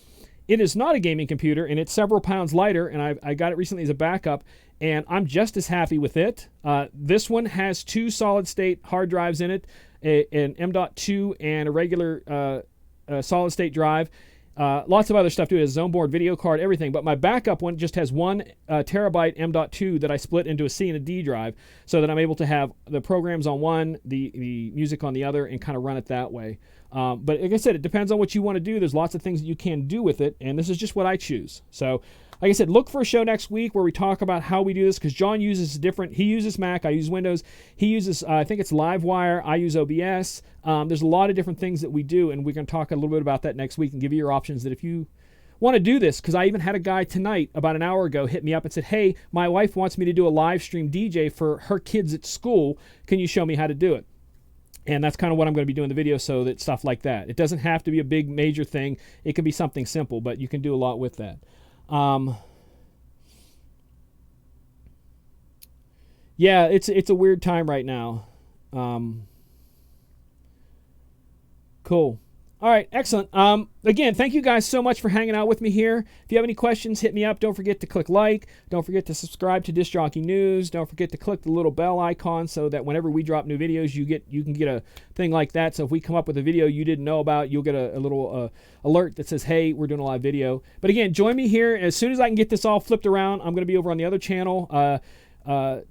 It is not a gaming computer, and it's several pounds lighter, and I got it recently as a backup, and I'm just as happy with it. This one has 2 solid-state hard drives in it, an M.2 and a regular solid-state drive. Lots of other stuff too. It has a onboard video card, everything. But my backup one just has 1 terabyte M.2 that I split into a C and a D drive, so that I'm able to have the programs on one, the music on the other, and kind of run it that way. But like I said, it depends on what you want to do. There's lots of things that you can do with it, and this is just what I choose. So, like I said, look for a show next week where we talk about how we do this, because John uses different. He uses Mac, I use Windows. He uses, I think it's Livewire, I use OBS. There's a lot of different things that we do, and we're going to talk a little bit about that next week and give you your options that if you want to do this, because I even had a guy tonight about an hour ago hit me up and said, hey, my wife wants me to do a live stream DJ for her kids at school. Can you show me how to do it? And that's kind of what I'm going to be doing the video, so that stuff like that. It doesn't have to be a big major thing. It can be something simple, but you can do a lot with that. Yeah, it's a weird time right now. Cool. All right, excellent. Again, thank you guys so much for hanging out with me here. If you have any questions, hit me up. Don't forget to click like. Don't forget to subscribe to Disc Jockey News. Don't forget to click the little bell icon so that whenever we drop new videos, you can get a thing like that. So if we come up with a video you didn't know about, you'll get a little alert that says, hey, we're doing a live video. But again, join me here. As soon as I can get this all flipped around, I'm going to be over on the other channel,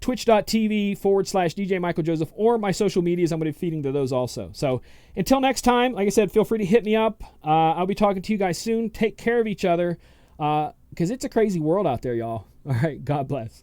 twitch.tv/DJ Michael Joseph, or my social medias. I'm going to be feeding to those also. So until next time, like I said, feel free to hit me up. I'll be talking to you guys soon. Take care of each other, because it's a crazy world out there, y'all. All right, God bless.